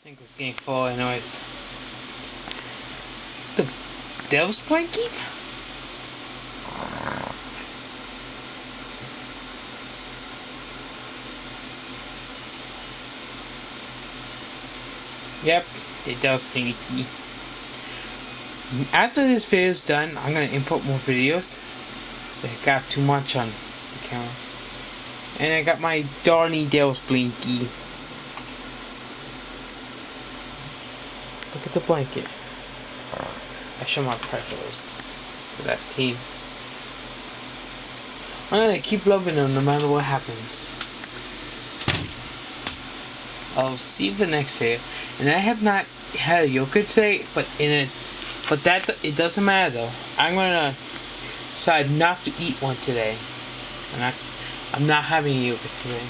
Sink was getting full anyways. The Devil's Blanket? Yep, the Devil's Blanket. After this video is done, I'm gonna import more videos. I got too much on the camera. And I got my Darny Devil's Blanket. Look at the blanket. I show my pretzels for that team. I'm gonna keep loving them no matter what happens. I'll see you the next day. And I have not had a yogurt today, but it doesn't matter though. I'm gonna decide not to eat one today. And I'm not having a yogurt today.